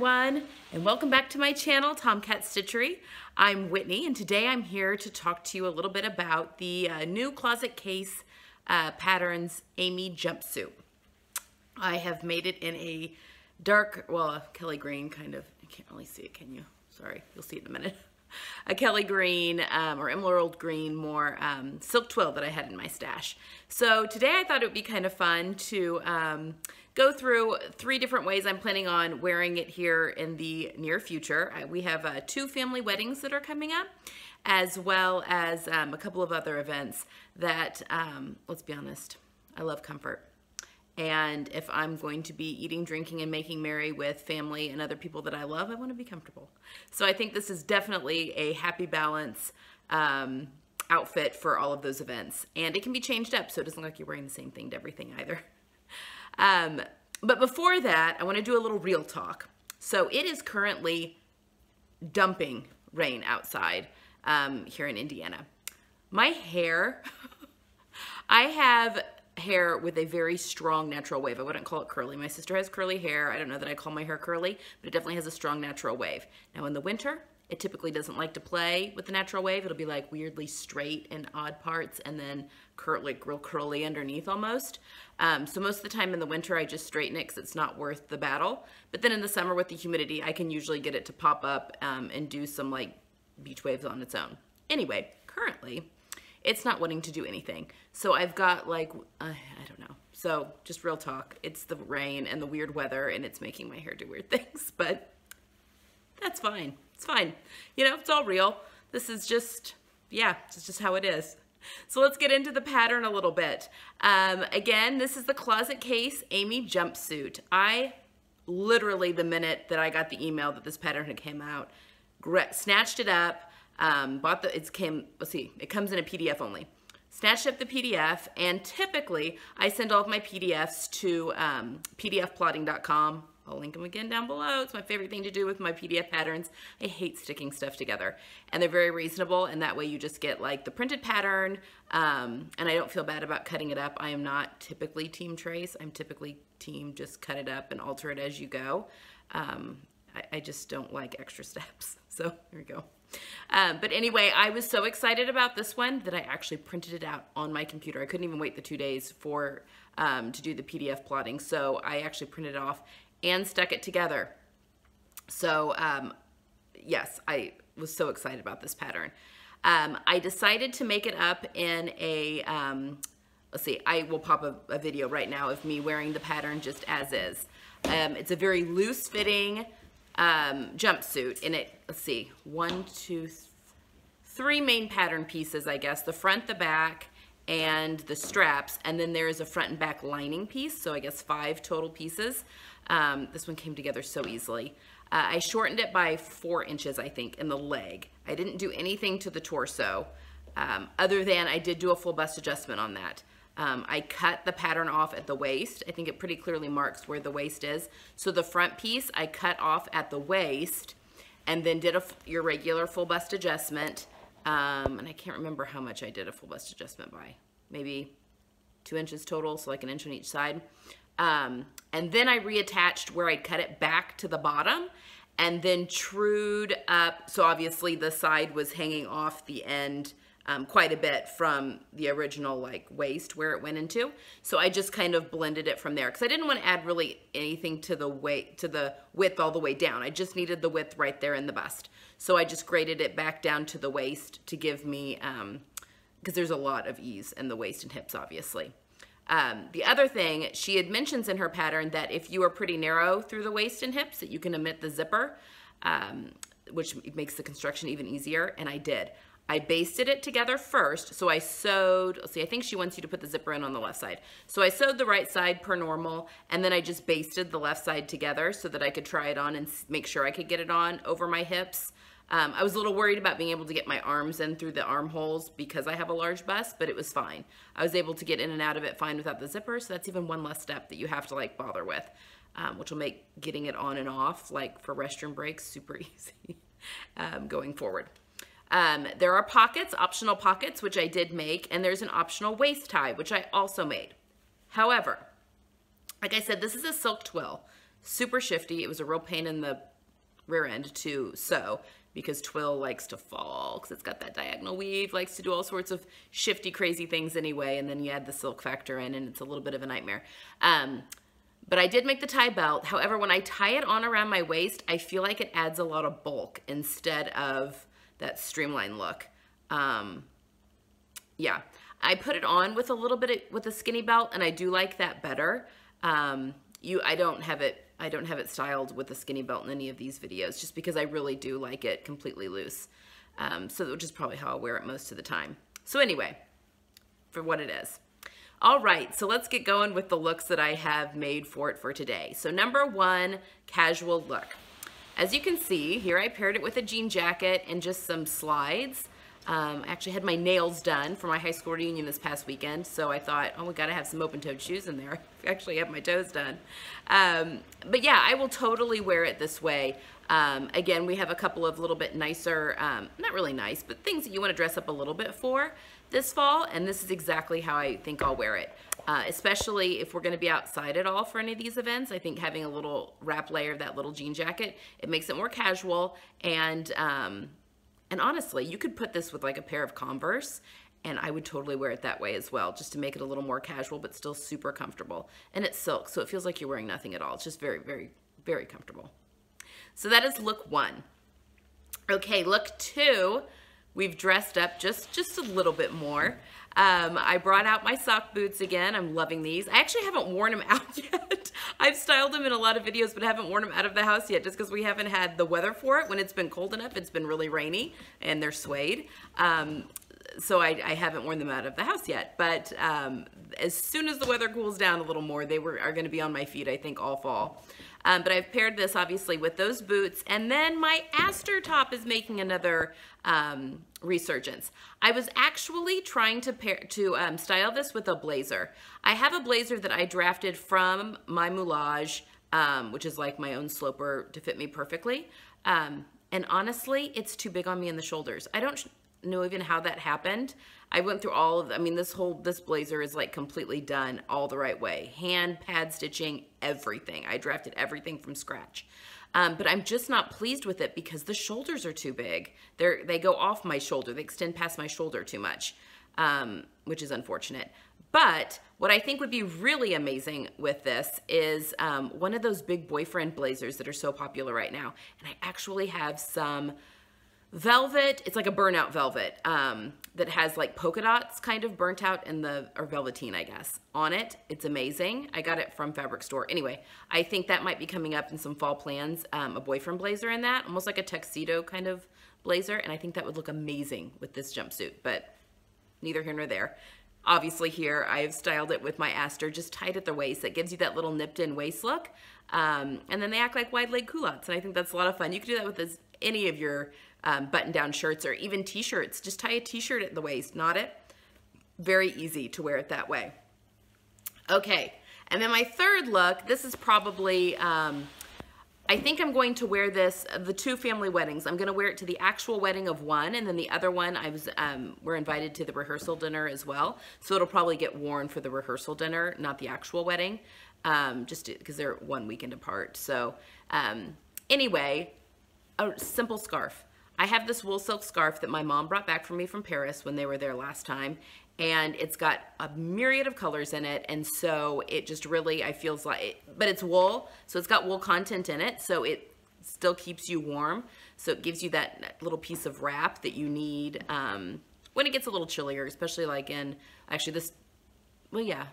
everyone, and welcome back to my channel, Tomcat Stitchery. I'm Whitney, and today I'm here to talk to you a little bit about the new Closet Case Patterns Amy Jumpsuit. I have made it in a dark, well, Kelly green kind of. You can't really see it, can you? Sorry, you'll see it in a minute. A Kelly green or emerald green, more silk twill that I had in my stash. So today I thought it would be kind of fun to go through 3 different ways I'm planning on wearing it here in the near future. We have 2 family weddings that are coming up, as well as a couple of other events that, let's be honest, I love comfort. And if I'm going to be eating, drinking, and making merry with family and other people that I love, I want to be comfortable. So I think this is definitely a happy balance outfit for all of those events. And it can be changed up, so it doesn't look like you're wearing the same thing to everything either. But before that, I want to do a little real talk. So it is currently dumping rain outside here in Indiana. My hair, I have hair with a very strong natural wave. I wouldn't call it curly. My sister has curly hair. I don't know that I call my hair curly, but it definitely has a strong natural wave. Now in the winter, it typically doesn't like to play with the natural wave. It'll be like weirdly straight in odd parts and then like real curly underneath almost. So most of the time in the winter, I just straighten it because it's not worth the battle. But then in the summer with the humidity, I can usually get it to pop up and do some like beach waves on its own. Anyway, currently, it's not wanting to do anything. So I've got like, I don't know. So just real talk. It's the rain and the weird weather and it's making my hair do weird things, but that's fine. It's fine. You know, it's all real. This is just, yeah, it's just how it is. So let's get into the pattern a little bit. Again, this is the Closet Case Amy Jumpsuit. I literally, the minute that I got the email that this pattern had come out, snatched it up, bought the, it comes in a PDF only. Snatched up the PDF, and typically I send all of my PDFs to pdfplotting.com. I'll link them again down below. It's my favorite thing to do with my PDF patterns. I hate sticking stuff together, and they're very reasonable, and that way you just get like the printed pattern, and I don't feel bad about cutting it up. I am not typically team trace. I'm typically team just cut it up and alter it as you go. I just don't like extra steps. So here we go. But anyway, I was so excited about this one that I actually printed it out on my computer. I couldn't even wait the 2 days for to do the PDF plotting. So I actually printed it off and stuck it together. So yes, I was so excited about this pattern. I decided to make it up in a, let's see, I will pop a video right now of me wearing the pattern just as is. It's a very loose fitting jumpsuit, and it, let's see, 1, 2, 3 main pattern pieces, I guess, the front, the back, and the straps, and then there is a front and back lining piece, so I guess 5 total pieces. This one came together so easily. I shortened it by 4 inches, I think, in the leg. I didn't do anything to the torso, other than I did do a full bust adjustment on that. I cut the pattern off at the waist. I think it pretty clearly marks where the waist is. So the front piece I cut off at the waist and then did your regular full bust adjustment. And I can't remember how much I did a full bust adjustment by. Maybe 2 inches total, so like an inch on each side. And then I reattached where I'd cut it back to the bottom and then trued up. So obviously the side was hanging off the end quite a bit from the original like waist where it went into. So I just kind of blended it from there because I didn't want to add really anything to the width all the way down. I just needed the width right there in the bust. So I just graded it back down to the waist to give me, because there's a lot of ease in the waist and hips obviously. The other thing, she had mentions in her pattern that if you are pretty narrow through the waist and hips that you can omit the zipper, which makes the construction even easier, and I did. I basted it together first, so I sewed, let's see, I think she wants you to put the zipper in on the left side. So I sewed the right side per normal, and then I just basted the left side together so that I could try it on and make sure I could get it on over my hips. I was a little worried about being able to get my arms in through the armholes because I have a large bust, but it was fine. I was able to get in and out of it fine without the zipper, so that's even one less step that you have to like bother with, which will make getting it on and off, like for restroom breaks, super easy going forward. There are pockets, optional pockets, which I did make, and there's an optional waist tie, which I also made. However, like I said, this is a silk twill, super shifty. It was a real pain in the rear end to sew, because twill likes to fall because it's got that diagonal weave, likes to do all sorts of shifty, crazy things anyway, and then you add the silk factor in and it's a little bit of a nightmare. But I did make the tie belt. However, when I tie it on around my waist, I feel like it adds a lot of bulk instead of that streamlined look. Yeah, I put it on with a little bit with a skinny belt, and I do like that better. I don't have it styled with a skinny belt in any of these videos, just because I really do like it completely loose. So which is probably how I'll wear it most of the time. So anyway, for what it is. All right, so let's get going with the looks that I have made for it for today. So number one, casual look. As you can see, here I paired it with a jean jacket and just some slides. I actually had my nails done for my high school reunion this past weekend, so I thought, oh, we gotta have some open-toed shoes in there. I actually have my toes done. But yeah, I will totally wear it this way. Again, we have a couple of little bit nicer, not really nice, but things that you wanna dress up a little bit for this fall, and this is exactly how I think I'll wear it. Especially if we're gonna be outside at all for any of these events. I think having a little wrap layer of that little jean jacket, it makes it more casual, and honestly, you could put this with like a pair of Converse, and I would totally wear it that way as well, just to make it a little more casual, but still super comfortable. And it's silk, so it feels like you're wearing nothing at all. It's just very, very, very comfortable. So that is look one. Okay, look two, we've dressed up just a little bit more. I brought out my sock boots again. I'm loving these. I actually haven't worn them out yet. I've styled them in a lot of videos, but haven't worn them out of the house yet, just because we haven't had the weather for it. When it's been cold enough, it's been really rainy, and they're suede. So I haven't worn them out of the house yet. But as soon as the weather cools down a little more, they are going to be on my feet, I think, all fall. But I've paired this, obviously, with those boots. And then my Aster top is making another resurgence. I was actually trying to style this with a blazer. I have a blazer that I drafted from my moulage, which is like my own sloper to fit me perfectly. And honestly, it's too big on me in the shoulders. I don't know even how that happened. I went through all of, I mean, this blazer is like completely done all the right way. Hand, pad stitching, everything. I drafted everything from scratch. But I'm just not pleased with it because the shoulders are too big. They go off my shoulder. They extend past my shoulder too much, which is unfortunate. But what I think would be really amazing with this is one of those big boyfriend blazers that are so popular right now. And I actually have some velvet. It's like a burnout velvet that has like polka dots kind of burnt out in or velveteen, I guess, on it. It's amazing. I got it from Fabric Store. Anyway, I think that might be coming up in some fall plans, a boyfriend blazer in that, almost like a tuxedo kind of blazer. And I think that would look amazing with this jumpsuit, but neither here nor there. Obviously here, I've styled it with my Aster, just tight at the waist. That gives you that little nipped in waist look. And then they act like wide leg culottes. And I think that's a lot of fun. You can do that with any of your button-down shirts or even t-shirts. Just tie a t-shirt at the waist, knot it. Very easy to wear it that way. Okay, and then my third look, this is probably, I think I'm going to wear this, the two family weddings. I'm gonna wear it to the actual wedding of one, and then the other one, we're invited to the rehearsal dinner as well. So it'll probably get worn for the rehearsal dinner, not the actual wedding, just because they're one weekend apart. So anyway, a simple scarf. I have this wool silk scarf that my mom brought back for me from Paris when they were there last time, and it's got a myriad of colors in it, and so it just really, I feels like, but it's wool, so it's got wool content in it, so it still keeps you warm, so it gives you that little piece of wrap that you need when it gets a little chillier, especially like in, actually this, well yeah,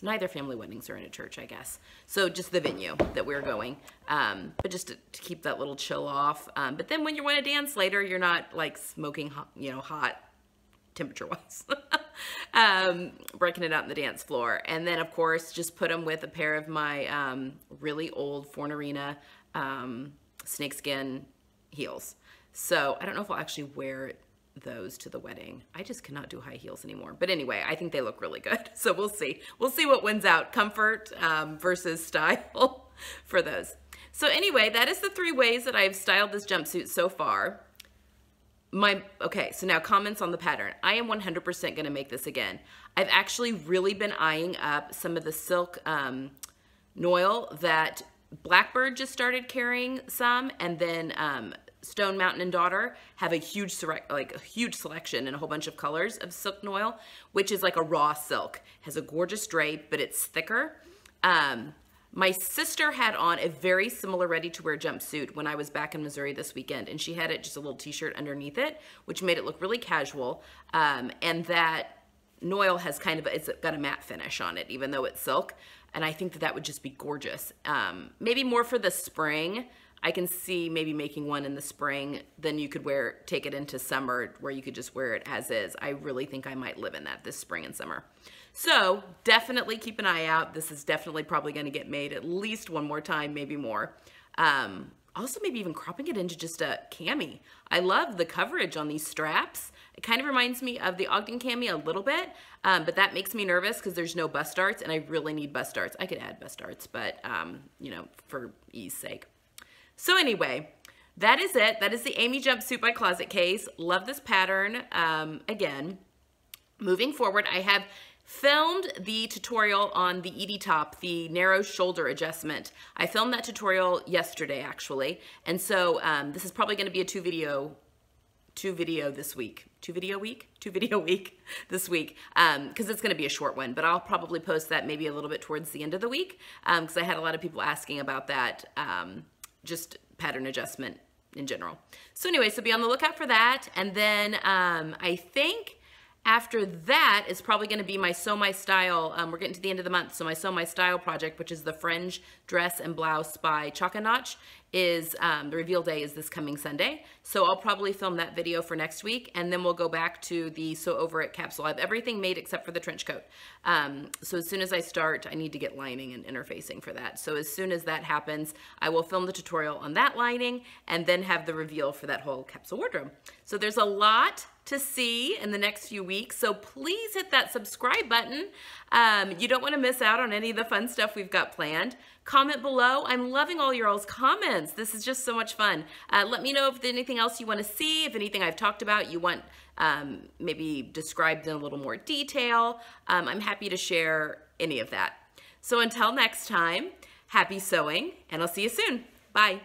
neither family weddings are in a church, I guess. So just the venue that we're going, but just to keep that little chill off. But then when you want to dance later, you're not like smoking hot, hot temperature-wise, breaking it out on the dance floor. And then of course, just put them with a pair of my really old Fornarina snakeskin heels. So I don't know if I'll actually wear those to the wedding. I just cannot do high heels anymore. But anyway, I think they look really good. So we'll see. We'll see what wins out, comfort versus style for those. So anyway, that is the 3 ways that I've styled this jumpsuit so far. Okay, so now comments on the pattern. I am 100% gonna make this again. I've actually really been eyeing up some of the silk noil that Blackbird just started carrying some, and then Stone Mountain and Daughter have a huge selection and a whole bunch of colors of silk noil, which is like a raw silk. It has a gorgeous drape, but it's thicker. My sister had on a very similar ready-to-wear jumpsuit when I was back in Missouri this weekend, and she had it just a little t-shirt underneath it, which made it look really casual. And that noil has it's got a matte finish on it, even though it's silk. And I think that that would just be gorgeous. Maybe more for the spring. I can see maybe making one in the spring, then you could take it into summer where you could just wear it as is. I really think I might live in that this spring and summer. So definitely keep an eye out. This is definitely probably going to get made at least one more time, maybe more. Also maybe even cropping it into just a cami. I love the coverage on these straps. It kind of reminds me of the Ogden cami a little bit, but that makes me nervous because there's no bust darts, and I really need bust darts. I could add bust darts, but you know, for ease sake. So anyway, that is it. That is the Amy Jumpsuit by Closet Case. Love this pattern. Again, moving forward, I have filmed the tutorial on the Edie top, the narrow shoulder adjustment. I filmed that tutorial yesterday, actually. And so this is probably going to be a two video this week. Two video week this week, because it's going to be a short one, but I'll probably post that maybe a little bit towards the end of the week, because I had a lot of people asking about that, just pattern adjustment in general. So anyway, so be on the lookout for that. And then I think after that is probably going to be my Sew My Style. We're getting to the end of the month, so my Sew My Style project, which is the fringe dress and blouse by Chalk and Notch, is the reveal day is this coming Sunday. So I'll probably film that video for next week, and then we'll go back to the Sew Over It capsule. I have everything made except for the trench coat. So as soon as I start, I need to get lining and interfacing for that. So as soon as that happens, I will film the tutorial on that lining and then have the reveal for that whole capsule wardrobe. So there's a lot to see in the next few weeks, so please hit that subscribe button. You don't want to miss out on any of the fun stuff we've got planned. Comment below. I'm loving all your all's comments. This is just so much fun. Let me know if there's anything else you want to see, if anything I've talked about you want maybe described in a little more detail. I'm happy to share any of that. So until next time, happy sewing, and I'll see you soon. Bye.